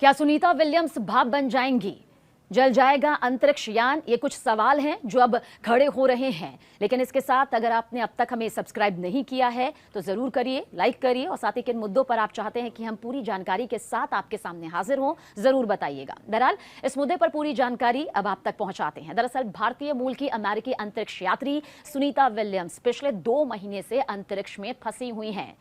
क्या सुनीता विलियम्स भाप बन जाएंगी? जल जाएगा अंतरिक्ष यान? ये कुछ सवाल हैं जो अब खड़े हो रहे हैं। लेकिन इसके साथ अगर आपने अब तक हमें सब्सक्राइब नहीं किया है तो जरूर करिए, लाइक करिए और साथ ही किन मुद्दों पर आप चाहते हैं कि हम पूरी जानकारी के साथ आपके सामने हाजिर हों, जरूर बताइएगा। बहरहाल इस मुद्दे पर पूरी जानकारी अब आप तक पहुंचाते हैं। दरअसल भारतीय मूल की अमेरिकी अंतरिक्ष यात्री सुनीता विलियम्स पिछले 2 महीने से अंतरिक्ष में फंसी हुई हैं।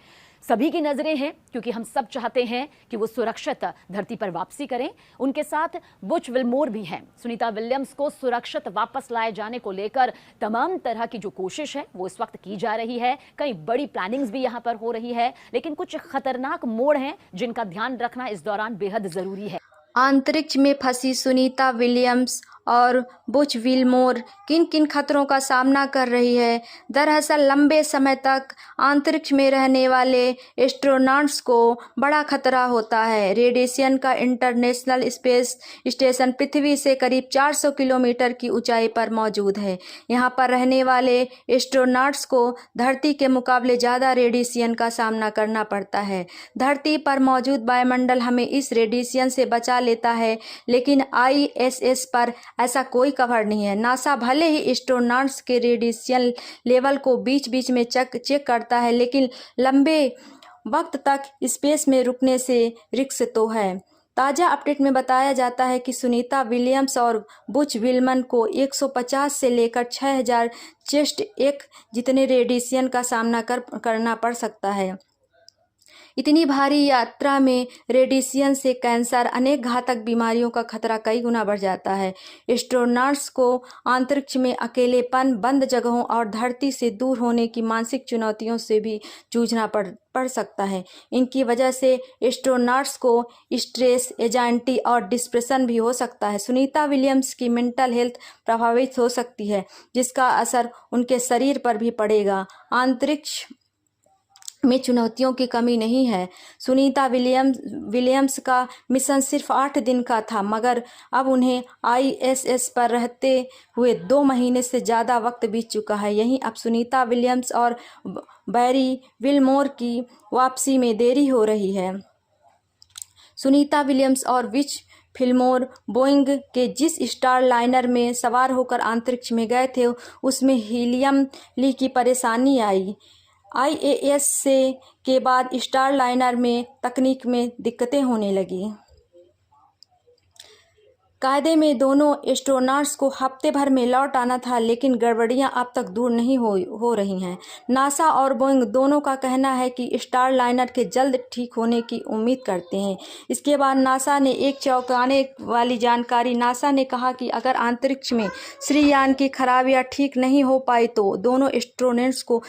सभी की नजरें हैं क्योंकि हम सब चाहते हैं कि वो सुरक्षित धरती पर वापसी करें। उनके साथ बुच विल्मोर भी हैं। सुनीता विलियम्स को सुरक्षित वापस लाए जाने को लेकर तमाम तरह की जो कोशिश है वो इस वक्त की जा रही है। कई बड़ी प्लानिंग्स भी यहां पर हो रही है, लेकिन कुछ खतरनाक मोड़ हैं जिनका ध्यान रखना इस दौरान बेहद जरूरी है। अंतरिक्ष में फंसी सुनीता विलियम्स और बुच विल्मोर किन किन खतरों का सामना कर रही है? दरअसल लंबे समय तक अंतरिक्ष में रहने वाले एस्ट्रोनॉट्स को बड़ा खतरा होता है। रेडिएशन का इंटरनेशनल स्पेस स्टेशन पृथ्वी से करीब 400 किलोमीटर की ऊंचाई पर मौजूद है। यहाँ पर रहने वाले एस्ट्रोनॉट्स को धरती के मुकाबले ज़्यादा रेडिएशन का सामना करना पड़ता है। धरती पर मौजूद वायुमंडल हमें इस रेडिएशन से बचा लेता है, लेकिन ISS पर ऐसा कोई कवर नहीं है। नासा भले ही एस्ट्रोनॉट्स के रेडिएशन लेवल को बीच बीच में चेक करता है, लेकिन लंबे वक्त तक स्पेस में रुकने से रिस्क तो है। ताज़ा अपडेट में बताया जाता है कि सुनीता विलियम्स और बुच विल्मन को 150 से लेकर 6000 चेस्ट एक जितने रेडिएशन का सामना करना पड़ सकता है। इतनी भारी यात्रा में रेडिएशन से कैंसर, अनेक घातक बीमारियों का खतरा कई गुना बढ़ जाता है। एस्ट्रोनॉट्स को अंतरिक्ष में अकेलेपन, बंद जगहों और धरती से दूर होने की मानसिक चुनौतियों से भी जूझना पड़ सकता है। इनकी वजह से एस्ट्रोनॉट्स को स्ट्रेस, एंजाइटी और डिप्रेशन भी हो सकता है। सुनीता विलियम्स की मेंटल हेल्थ प्रभावित हो सकती है, जिसका असर उनके शरीर पर भी पड़ेगा। अंतरिक्ष में चुनौतियों की कमी नहीं है। सुनीता विलियम्स का मिशन सिर्फ 8 दिन का था, मगर अब उन्हें ISS पर रहते हुए 2 महीने से ज़्यादा वक्त बीत चुका है। यहीं अब सुनीता विलियम्स और बैरी विल्मोर की वापसी में देरी हो रही है। सुनीता विलियम्स और विच विल्मोर बोइंग के जिस स्टार लाइनर में सवार होकर अंतरिक्ष में गए थे, उसमें हीलियम लीक की परेशानी आई। ISS से के बाद स्टार लाइनर में तकनीक में दिक्कतें होने लगी। कायदे में दोनों एस्ट्रोनॉट्स को हफ्ते भर में लौट आना था, लेकिन गड़बड़ियां अब तक दूर नहीं हो रही हैं। नासा और बोइंग दोनों का कहना है कि स्टार लाइनर के जल्द ठीक होने की उम्मीद करते हैं। इसके बाद नासा ने एक चौंकाने वाली जानकारी। नासा ने कहा कि अगर अंतरिक्ष में श्रीयान की खराबियां ठीक नहीं हो पाई तो दोनों एस्ट्रोनॉट्स को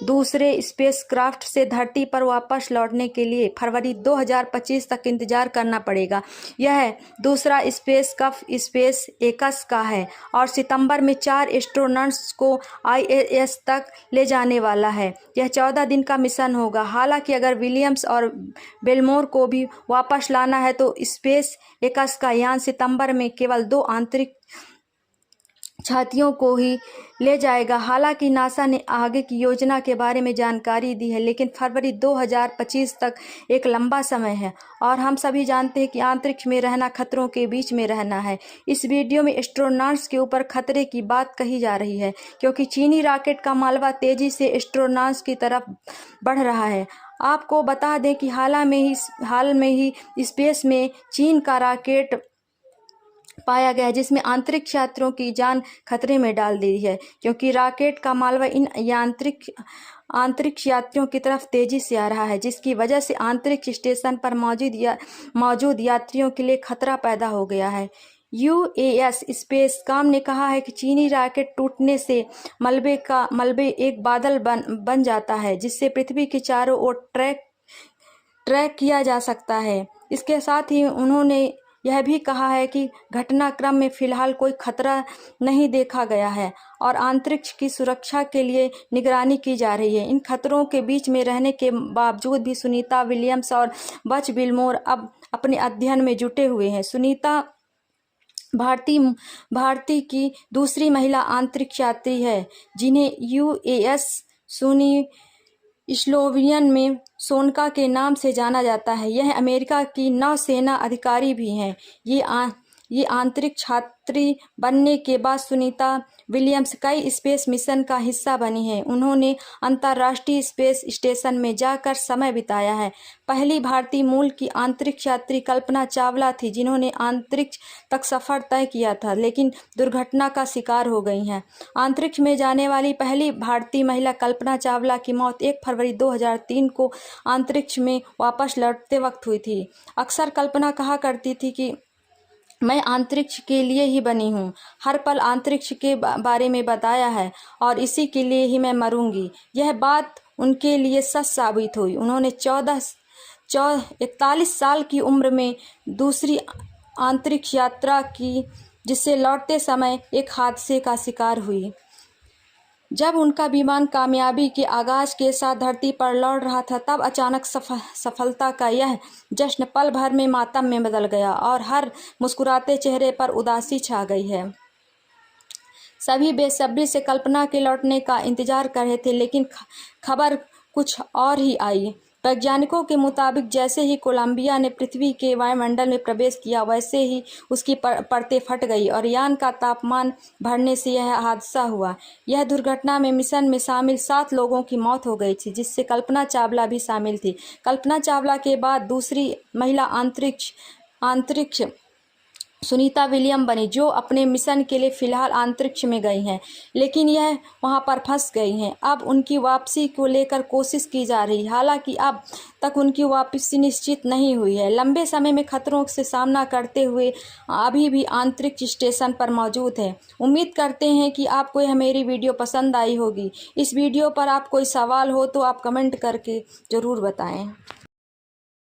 दूसरे स्पेसक्राफ्ट से धरती पर वापस लौटने के लिए फरवरी 2025 तक इंतजार करना पड़ेगा। यह दूसरा स्पेसक्राफ्ट स्पेस एक्स का है और सितंबर में 4 एस्ट्रोनॉट्स को ISS तक ले जाने वाला है। यह 14 दिन का मिशन होगा। हालांकि अगर विलियम्स और विल्मोर को भी वापस लाना है तो स्पेस एक्स का यान सितंबर में केवल 2 आंतरिक छात्रियों को ही ले जाएगा। हालांकि नासा ने आगे की योजना के बारे में जानकारी दी है, लेकिन फरवरी 2025 तक एक लंबा समय है और हम सभी जानते हैं कि अंतरिक्ष में रहना खतरों के बीच में रहना है। इस वीडियो में एस्ट्रोनॉट्स के ऊपर खतरे की बात कही जा रही है, क्योंकि चीनी रॉकेट का मालवा तेजी से एस्ट्रोनॉट्स की तरफ बढ़ रहा है। आपको बता दें कि हाल में ही स्पेस में चीन का रॉकेट पाया गया, जिसमें अंतरिक्ष यात्रियों की जान खतरे में डाल दी है, क्योंकि रॉकेट का मालवा इन अंतरिक्ष यात्रियों की तरफ तेजी से आ रहा है, जिसकी वजह से अंतरिक्ष स्टेशन पर मौजूद यात्रियों के लिए खतरा पैदा हो गया है। US स्पेसकॉम ने कहा है कि चीनी रॉकेट टूटने से मलबे एक बादल बन जाता है, जिससे पृथ्वी के चारों ओर ट्रैक किया जा सकता है। इसके साथ ही उन्होंने यह भी कहा है कि घटनाक्रम में फिलहाल कोई खतरा नहीं देखा गया है और अंतरिक्ष की सुरक्षा के लिए निगरानी की जा रही है। इन खतरों के बीच में रहने के बावजूद भी सुनीता विलियम्स और बच विल्मोर अब अपने अध्ययन में जुटे हुए हैं। सुनीता भारती की दूसरी महिला अंतरिक्ष यात्री है, जिन्हें UAS स्लोवियन में सोनका के नाम से जाना जाता है। यह अमेरिका की नौसेना अधिकारी भी हैं। ये आंतरिक छात्री बनने के बाद सुनीता विलियम्स कई स्पेस मिशन का हिस्सा बनी हैं। उन्होंने अंतर्राष्ट्रीय स्पेस स्टेशन में जाकर समय बिताया है। पहली भारतीय मूल की अंतरिक्ष यात्री कल्पना चावला थी, जिन्होंने अंतरिक्ष तक सफ़र तय किया था, लेकिन दुर्घटना का शिकार हो गई हैं। अंतरिक्ष में जाने वाली पहली भारतीय महिला कल्पना चावला की मौत 1 फरवरी 2003 को अंतरिक्ष में वापस लौटते वक्त हुई थी। अक्सर कल्पना कहा करती थी कि मैं अंतरिक्ष के लिए ही बनी हूँ। हर पल अंतरिक्ष के बारे में बताया है और इसी के लिए ही मैं मरूंगी। यह बात उनके लिए सच साबित हुई। उन्होंने 41 साल की उम्र में दूसरी अंतरिक्ष यात्रा की, जिससे लौटते समय एक हादसे का शिकार हुई। जब उनका विमान कामयाबी के आगाज के साथ धरती पर लौट रहा था, तब अचानक सफलता का यह जश्न पल भर में मातम में बदल गया और हर मुस्कुराते चेहरे पर उदासी छा गई है। सभी बेसब्री से कल्पना के लौटने का इंतजार कर रहे थे, लेकिन खबर कुछ और ही आई। वैज्ञानिकों के मुताबिक जैसे ही कोलंबिया ने पृथ्वी के वायुमंडल में प्रवेश किया, वैसे ही उसकी परतें फट गई और यान का तापमान बढ़ने से यह हादसा हुआ। यह दुर्घटना में मिशन में शामिल 7 लोगों की मौत हो गई थी, जिससे कल्पना चावला भी शामिल थी। कल्पना चावला के बाद दूसरी महिला अंतरिक्ष सुनीता विलियम बनी, जो अपने मिशन के लिए फ़िलहाल अंतरिक्ष में गई हैं, लेकिन यह वहां पर फंस गई हैं। अब उनकी वापसी को लेकर कोशिश की जा रही है, हालांकि अब तक उनकी वापसी निश्चित नहीं हुई है। लंबे समय में खतरों से सामना करते हुए अभी भी अंतरिक्ष स्टेशन पर मौजूद है। उम्मीद करते हैं कि आपको यह मेरी वीडियो पसंद आई होगी। इस वीडियो पर आप कोई सवाल हो तो आप कमेंट करके ज़रूर बताएँ।